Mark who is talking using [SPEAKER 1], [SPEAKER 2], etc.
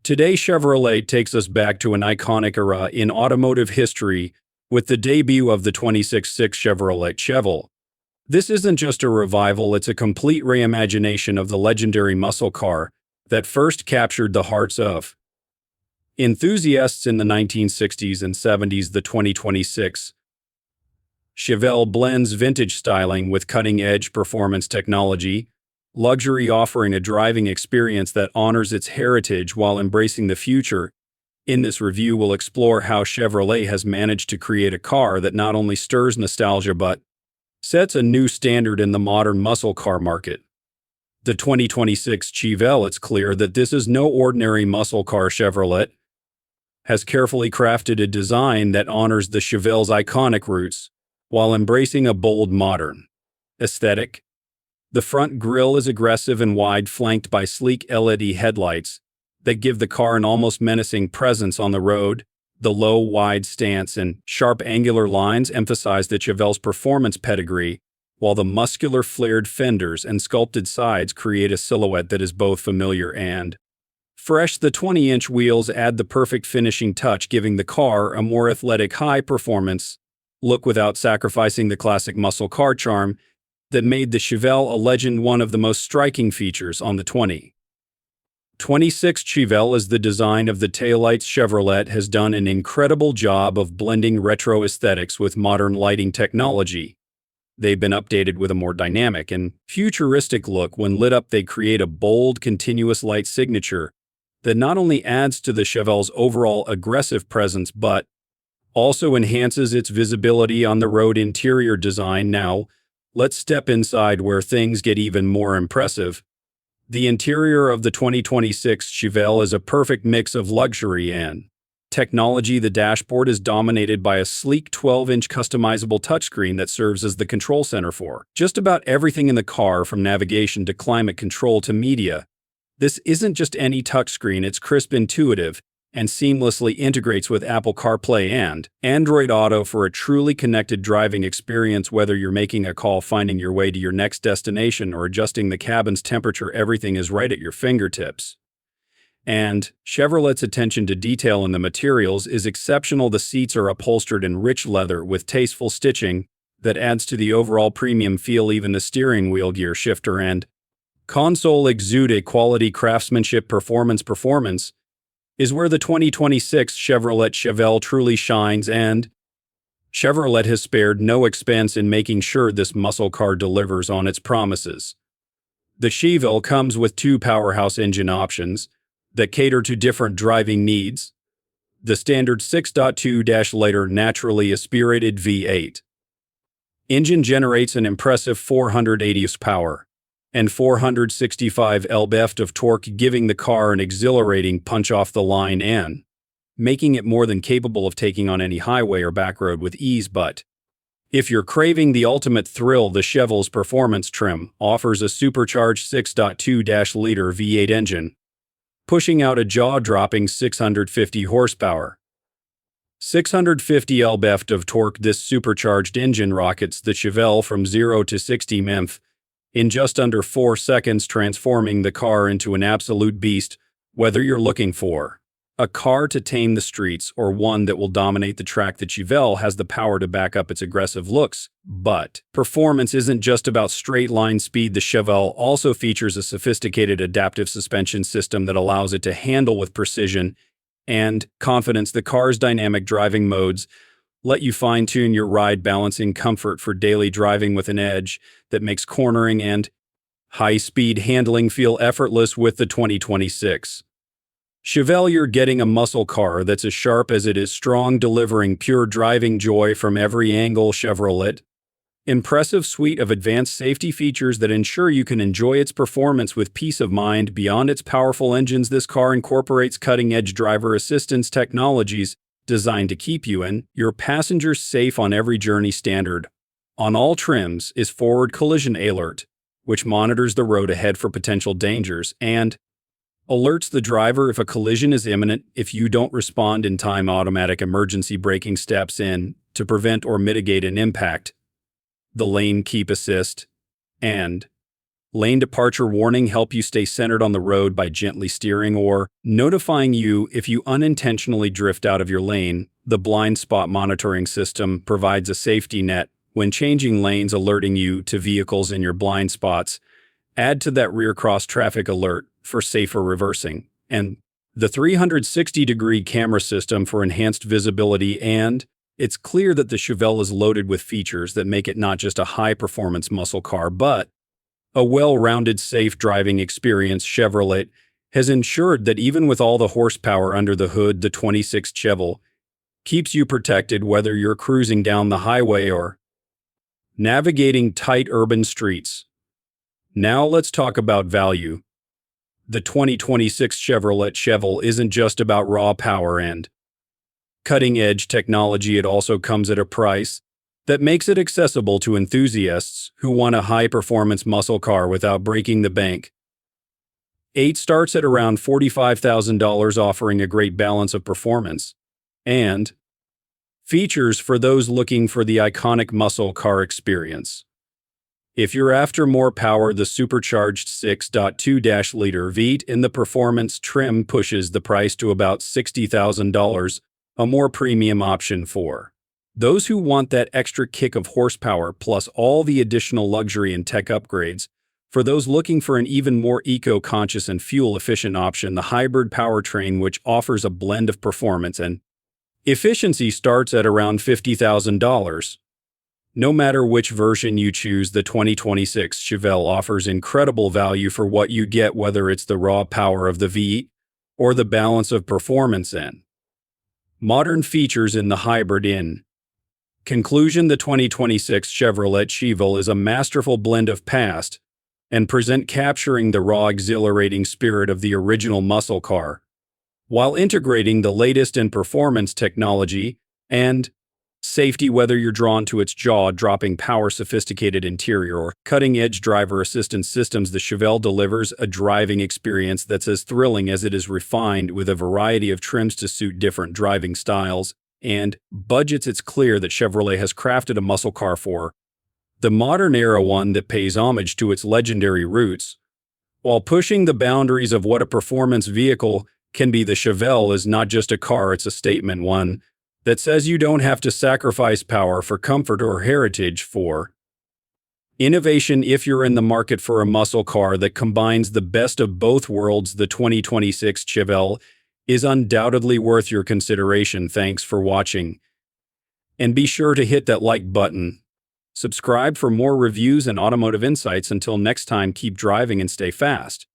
[SPEAKER 1] Today, Chevrolet takes us back to an iconic era in automotive history with the debut of the 26.6 Chevrolet Chevelle. This isn't just a revival, it's a complete reimagination of the legendary muscle car that first captured the hearts of enthusiasts in the 1960s and 70s. The 2026 Chevelle blends vintage styling with cutting-edge performance technology, luxury offering a driving experience that honors its heritage while embracing the future. In this review, we'll explore how Chevrolet has managed to create a car that not only stirs nostalgia but sets a new standard in the modern muscle car market. The 2026 Chevelle, it's clear that this is no ordinary muscle car. Chevrolet has carefully crafted a design that honors the Chevelle's iconic roots while embracing a bold modern aesthetic. The front grille is aggressive and wide, flanked by sleek LED headlights that give the car an almost menacing presence on the road. The low, wide stance and sharp angular lines emphasize the Chevelle's performance pedigree, while the muscular flared fenders and sculpted sides create a silhouette that is both familiar and fresh. The 20-inch wheels add the perfect finishing touch, giving the car a more athletic, high-performance look without sacrificing the classic muscle car charm that made the Chevelle a legend. One of the most striking features on the 2026 Chevelle is the design of the taillights. Chevrolet has done an incredible job of blending retro aesthetics with modern lighting technology. They've been updated with a more dynamic and futuristic look. When lit up, they create a bold, continuous light signature that not only adds to the Chevelle's overall aggressive presence but also enhances its visibility on the road. Interior design. Now, let's step inside where things get even more impressive. The interior of the 2026 Chevelle is a perfect mix of luxury and technology. The dashboard is dominated by a sleek 12-inch customizable touchscreen that serves as the control center for just about everything in the car, from navigation to climate control to media. This isn't just any touchscreen, it's crisp, intuitive, and seamlessly integrates with Apple CarPlay and Android Auto for a truly connected driving experience. Whether you're making a call, finding your way to your next destination, or adjusting the cabin's temperature, everything is right at your fingertips. And Chevrolet's attention to detail in the materials is exceptional. The seats are upholstered in rich leather with tasteful stitching that adds to the overall premium feel. Even the steering wheel, gear shifter, and console exude a quality craftsmanship. Performance is where the 2026 Chevrolet Chevelle truly shines, and Chevrolet has spared no expense in making sure this muscle car delivers on its promises. The Chevelle comes with two powerhouse engine options that cater to different driving needs. The standard 6.2-liter naturally aspirated V8 engine generates an impressive 480 horsepower and 465 lb-ft of torque, giving the car an exhilarating punch off the line and making it more than capable of taking on any highway or back road with ease. But if you're craving the ultimate thrill, the Chevelle's performance trim offers a supercharged 6.2-liter V8 engine, pushing out a jaw-dropping 650 horsepower. 650 lb-ft of torque. This supercharged engine rockets the Chevelle from 0 to 60 mph in just under 4 seconds, transforming the car into an absolute beast. Whether you're looking for a car to tame the streets or one that will dominate the track, the Chevelle has the power to back up its aggressive looks. But performance isn't just about straight-line speed. The Chevelle also features a sophisticated adaptive suspension system that allows it to handle with precision and confidence. The car's dynamic driving modes let you fine-tune your ride, balancing comfort for daily driving with an edge that makes cornering and high-speed handling feel effortless. With the 2026 Chevelle, you're getting a muscle car that's as sharp as it is strong, delivering pure driving joy from every angle. Chevrolet impressive suite of advanced safety features that ensure you can enjoy its performance with peace of mind. Beyond its powerful engines, this car incorporates cutting-edge driver assistance technologies designed to keep you and your passengers safe on every journey. Standard on all trims is forward collision alert, which monitors the road ahead for potential dangers and alerts the driver if a collision is imminent. If you don't respond in time, automatic emergency braking steps in to prevent or mitigate an impact. The lane keep assist and lane departure warning help you stay centered on the road by gently steering or notifying you if you unintentionally drift out of your lane. The blind spot monitoring system provides a safety net when changing lanes, alerting you to vehicles in your blind spots. Add to that rear cross traffic alert for safer reversing. And the 360-degree camera system for enhanced visibility, and it's clear that the Chevelle is loaded with features that make it not just a high-performance muscle car, but a well-rounded, safe driving experience. Chevrolet has ensured that even with all the horsepower under the hood, the 26 Chevelle keeps you protected whether you're cruising down the highway or navigating tight urban streets. Now let's talk about value. The 2026 Chevrolet Chevelle isn't just about raw power and cutting-edge technology. It also comes at a price that makes it accessible to enthusiasts who want a high-performance muscle car without breaking the bank. It starts at around $45,000, offering a great balance of performance and features for those looking for the iconic muscle car experience. If you're after more power, the supercharged 6.2-liter V8 in the performance trim pushes the price to about $60,000, a more premium option for those who want that extra kick of horsepower plus all the additional luxury and tech upgrades. For those looking for an even more eco-conscious and fuel-efficient option, the hybrid powertrain, which offers a blend of performance and efficiency, starts at around $50,000. No matter which version you choose, the 2026 Chevelle offers incredible value for what you get, whether it's the raw power of the V8 or the balance of performance and modern features in the hybrid. In conclusion, the 2026 Chevrolet Chevelle is a masterful blend of past and present, capturing the raw, exhilarating spirit of the original muscle car, while integrating the latest in performance technology and safety. Whether you're drawn to its jaw-dropping power, sophisticated interior, or cutting-edge driver assistance systems, the Chevelle delivers a driving experience that's as thrilling as it is refined, with a variety of trims to suit different driving styles and budgets. It's clear that Chevrolet has crafted a muscle car for the modern era, one that pays homage to its legendary roots while pushing the boundaries of what a performance vehicle can be. The Chevelle is not just a car, it's a statement, one that says you don't have to sacrifice power for comfort or heritage for innovation. If you're in the market for a muscle car that combines the best of both worlds, the 2026 Chevelle is undoubtedly worth your consideration. Thanks for watching, and be sure to hit that like button. Subscribe for more reviews and automotive insights. Until next time, keep driving and stay fast.